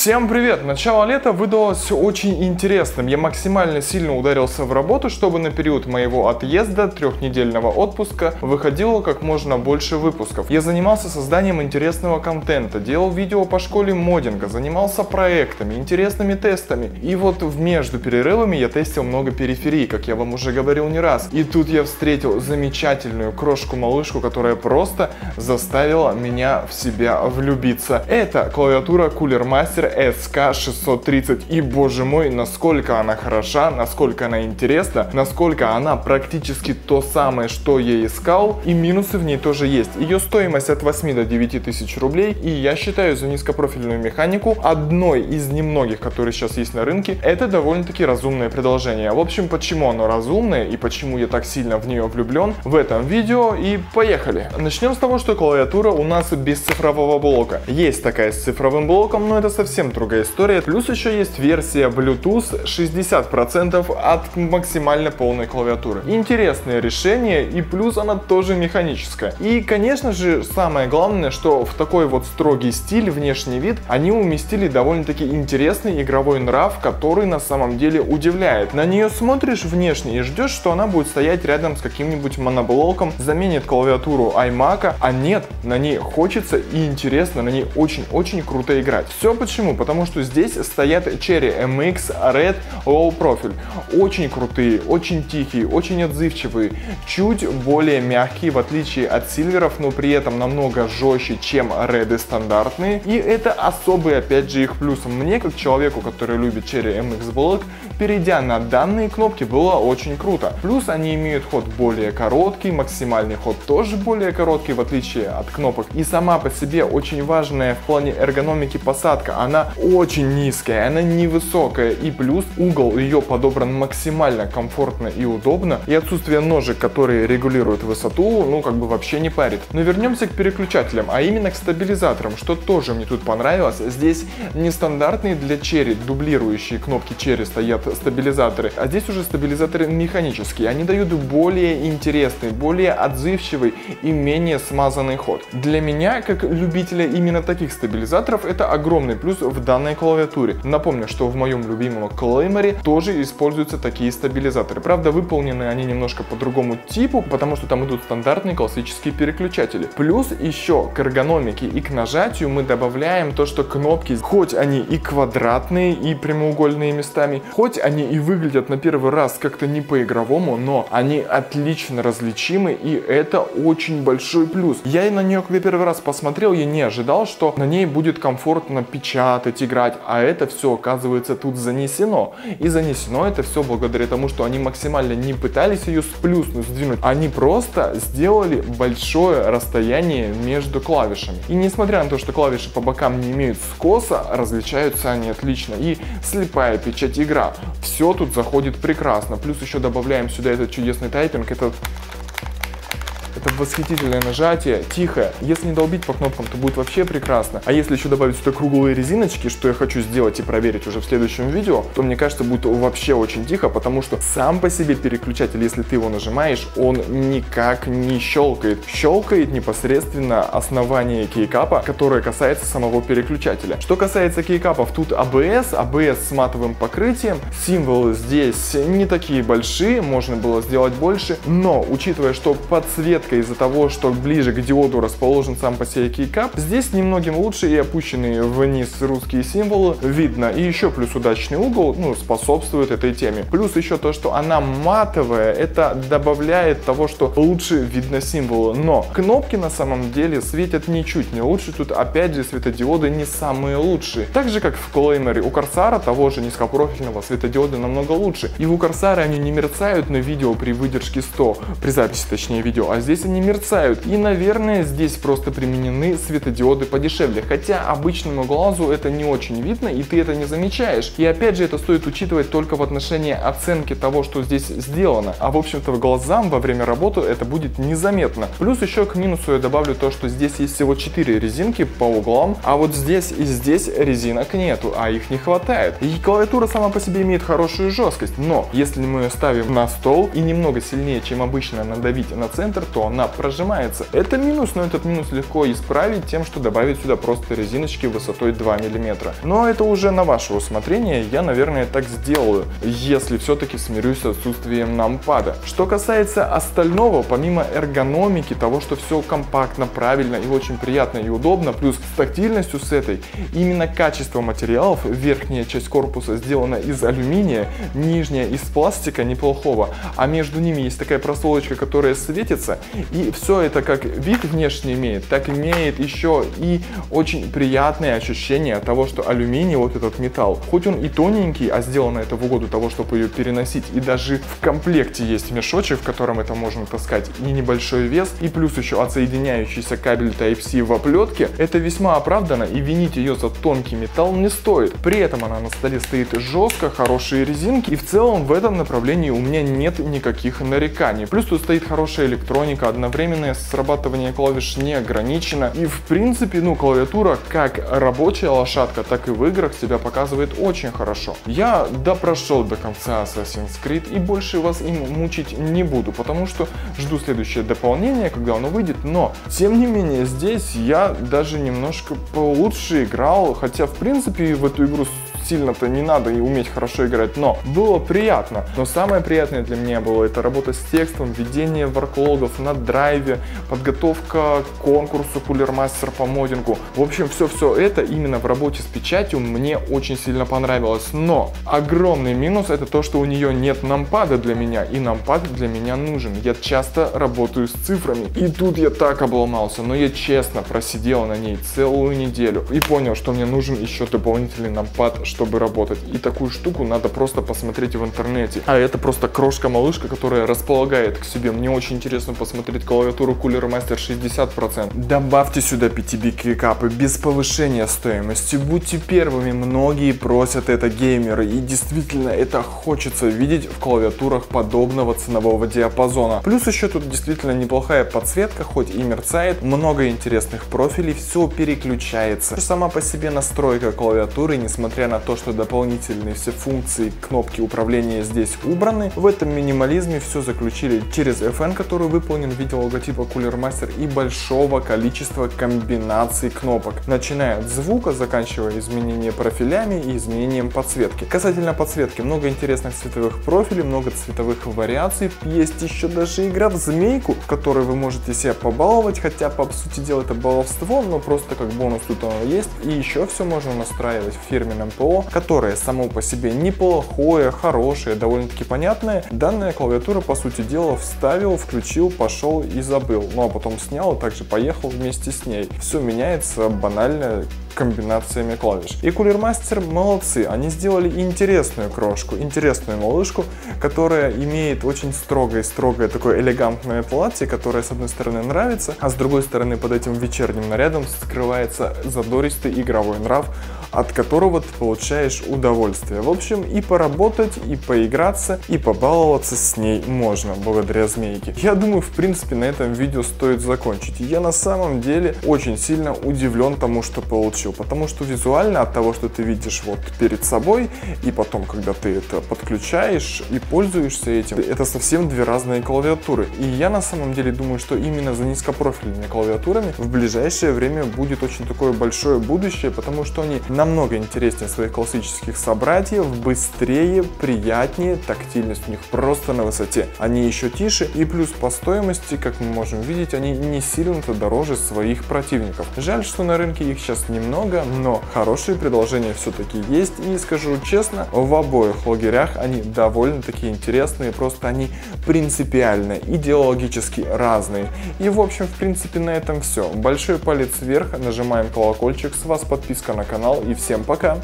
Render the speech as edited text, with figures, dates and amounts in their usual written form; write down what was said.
Всем привет! Начало лета выдалось очень интересным. Я максимально сильно ударился в работу, чтобы на период моего отъезда, трехнедельного отпуска, выходило как можно больше выпусков. Я занимался созданием интересного контента, делал видео по школе моддинга, занимался проектами, интересными тестами. И вот между перерывами я тестил много периферий, как я вам уже говорил не раз. И тут я встретил замечательную крошку-малышку, которая просто заставила меня в себя влюбиться. Это клавиатура Cooler Master SK630. И боже мой, насколько она хороша, насколько она интересна, насколько она практически то самое, что я искал. И минусы в ней тоже есть. Ее стоимость от 8 до 9 тысяч рублей. И я считаю за низкопрофильную механику одной из немногих, которые сейчас есть на рынке. Это довольно-таки разумное предложение. В общем, почему оно разумное и почему я так сильно в нее влюблен, в этом видео и поехали. Начнем с того, что клавиатура у нас без цифрового блока. Есть такая с цифровым блоком, но это совсем другая история. Плюс еще есть версия Bluetooth 60% от максимально полной клавиатуры. Интересное решение, и плюс она тоже механическая. И, конечно же, самое главное, что в такой вот строгий стиль, внешний вид, они уместили довольно-таки интересный игровой нрав, который на самом деле удивляет. На нее смотришь внешне и ждешь, что она будет стоять рядом с каким-нибудь моноблоком, заменит клавиатуру iMac, а нет, на ней хочется и интересно, на ней очень-очень круто играть. Все почему? Потому что здесь стоят Cherry MX Red Low Profile. Очень крутые, очень тихие, очень отзывчивые, чуть более мягкие, в отличие от сильверов, но при этом намного жестче, чем Red стандартные. И это особый, опять же, их плюс. Мне, как человеку, который любит Cherry MX Black, перейдя на данные кнопки, было очень круто. Плюс они имеют ход более короткий, максимальный ход тоже более короткий, в отличие от кнопок. И сама по себе очень важная в плане эргономики посадка. Она очень низкая, она невысокая. И плюс угол ее подобран максимально комфортно и удобно. И отсутствие ножек, которые регулируют высоту, ну как бы вообще не парит. Но вернемся к переключателям, а именно к стабилизаторам, что тоже мне тут понравилось. Здесь нестандартные для Cherry, дублирующие кнопки Cherry стоят стабилизаторы, а здесь уже стабилизаторы механические. Они дают более интересный, более отзывчивый и менее смазанный ход. Для меня, как любителя именно таких стабилизаторов, это огромный плюс в данной клавиатуре. Напомню, что в моем любимом Claymore тоже используются такие стабилизаторы. Правда, выполнены они немножко по другому типу, потому что там идут стандартные классические переключатели. Плюс еще к эргономике и к нажатию мы добавляем то, что кнопки, хоть они и квадратные, и прямоугольные местами, хоть они и выглядят на первый раз как-то не по-игровому, но они отлично различимы, и это очень большой плюс. Я и на нее, когда первый раз посмотрел, я не ожидал, что на ней будет комфортно печатать, играть, а это все, оказывается, тут занесено. И занесено это все благодаря тому, что они максимально не пытались ее сплюснуть, сдвинуть, они просто сделали большое расстояние между клавишами. И несмотря на то, что клавиши по бокам не имеют скоса, различаются они отлично. И слепая печать игра. Все тут заходит прекрасно. Плюс еще добавляем сюда этот чудесный тайпинг. Это восхитительное нажатие, тихое. Если не долбить по кнопкам, то будет вообще прекрасно. А если еще добавить сюда круглые резиночки, что я хочу сделать и проверить уже в следующем видео, то мне кажется, будет вообще очень тихо, потому что сам по себе переключатель, если ты его нажимаешь, он никак не щелкает. Щелкает непосредственно основание кейкапа, которое касается самого переключателя. Что касается кейкапов, тут ABS с матовым покрытием. Символы здесь не такие большие, можно было сделать больше, но учитывая, что подсветка из-за того, что ближе к диоду расположен сам по себе кейкап, здесь немногим лучше и опущенные вниз русские символы видно. И еще плюс удачный угол, способствует этой теме. Плюс еще то, что она матовая, это добавляет того, что лучше видно символы. Но кнопки на самом деле светят ничуть не лучше. Тут опять же светодиоды не самые лучшие. Так же как в Claymore, у Corsair того же низкопрофильного светодиоды намного лучше. И у Corsair они не мерцают на видео при выдержке 100, при записи точнее видео, а здесь они мерцают. И, наверное, здесь просто применены светодиоды подешевле. Хотя обычному глазу это не очень видно, и ты это не замечаешь. И опять же, это стоит учитывать только в отношении оценки того, что здесь сделано. А в общем-то, глазам во время работы это будет незаметно. Плюс еще к минусу я добавлю то, что здесь есть всего 4 резинки по углам, а вот здесь и здесь резинок нету, а их не хватает. И клавиатура сама по себе имеет хорошую жесткость, но если мы ее ставим на стол и немного сильнее, чем обычно, надавить на центр, то она она прожимается. Это минус, но этот минус легко исправить тем, что добавить сюда просто резиночки высотой 2 мм. Но это уже на ваше усмотрение, я, наверное, так сделаю, если все-таки смирюсь с отсутствием нампада. Что касается остального, помимо эргономики, того, что все компактно, правильно и очень приятно и удобно, плюс с тактильностью с этой, именно качество материалов, верхняя часть корпуса сделана из алюминия, нижняя из пластика неплохого, а между ними есть такая прослоечка, которая светится, и все это как вид внешне имеет, так имеет еще и очень приятное ощущение того, что алюминий, вот этот металл, хоть он и тоненький, а сделано это в угоду того, чтобы ее переносить, и даже в комплекте есть мешочек, в котором это можно таскать, и небольшой вес, и плюс еще отсоединяющийся кабель Type-C в оплетке, это весьма оправдано, и винить ее за тонкий металл не стоит. При этом она на столе стоит жестко, хорошие резинки, и в целом в этом направлении у меня нет никаких нареканий. Плюс тут стоит хорошая электроника, одновременное срабатывание клавиш не ограничено, и в принципе, клавиатура как рабочая лошадка, так и в играх себя показывает очень хорошо. Я допрошел до конца Assassin's Creed и больше вас им мучить не буду, потому что жду следующее дополнение, когда оно выйдет, но тем не менее здесь я даже немножко получше играл, хотя в принципе в эту игру сильно-то не надо и уметь хорошо играть, но было приятно. Но самое приятное для меня было это работа с текстом, введение ворклогов на драйве, подготовка к конкурсу Cooler Master по моддингу. В общем, все это именно в работе с печатью мне очень сильно понравилось. Но огромный минус это то, что у нее нет нампада для меня, и нампад для меня нужен. Я часто работаю с цифрами, и тут я так обломался, но я честно просидел на ней целую неделю и понял, что мне нужен еще дополнительный нампад, чтобы работать. И такую штуку надо просто посмотреть в интернете. А это просто крошка-малышка, которая располагает к себе. Мне очень интересно посмотреть клавиатуру Cooler Master 60%. Добавьте сюда PTB капы без повышения стоимости. Будьте первыми. Многие просят это геймеры. И действительно это хочется видеть в клавиатурах подобного ценового диапазона. Плюс еще тут действительно неплохая подсветка, хоть и мерцает. Много интересных профилей. Все переключается. Сама по себе настройка клавиатуры, несмотря на то, что дополнительные все функции кнопки управления здесь убраны, в этом минимализме все заключили через FN, который выполнен в виде логотипа Cooler Master, и большого количества комбинаций кнопок, начиная от звука, заканчивая изменением профилями и изменением подсветки. Касательно подсветки, много интересных цветовых профилей, много цветовых вариаций, есть еще даже игра в змейку, в которой вы можете себя побаловать, хотя по сути дела это баловство, но просто как бонус тут оно есть, и еще все можно настраивать в фирменном ПО, которое само по себе неплохое, хорошее, довольно-таки понятное. Данная клавиатура, по сути дела, вставил, включил, пошел и забыл. Ну а потом снял и также поехал вместе с ней. Все меняется банально комбинациями клавиш. И Cooler Master молодцы, они сделали интересную крошку, интересную малышку, которая имеет очень строгое такое элегантное платье, которое с одной стороны нравится, а с другой стороны под этим вечерним нарядом скрывается задористый игровой нрав, от которого ты получаешь удовольствие. В общем, и поработать, и поиграться, и побаловаться с ней можно, благодаря змейке. Я думаю, в принципе, на этом видео стоит закончить. Я на самом деле очень сильно удивлен тому, что получил, потому что визуально от того, что ты видишь вот перед собой, и потом, когда ты это подключаешь и пользуешься этим, это совсем две разные клавиатуры. И я на самом деле думаю, что именно за низкопрофильными клавиатурами в ближайшее время будет очень такое большое будущее, потому что они намного интереснее своих классических собратьев, быстрее, приятнее, тактильность у них просто на высоте. Они еще тише, и плюс по стоимости, как мы можем видеть, они не сильно-то дороже своих противников. Жаль, что на рынке их сейчас немного, но хорошие предложения все-таки есть, и скажу честно, в обоих лагерях они довольно-таки интересные, просто они принципиально, идеологически разные. И в общем, в принципе, на этом все. Большой палец вверх, нажимаем колокольчик, с вас подписка на канал, и всем пока!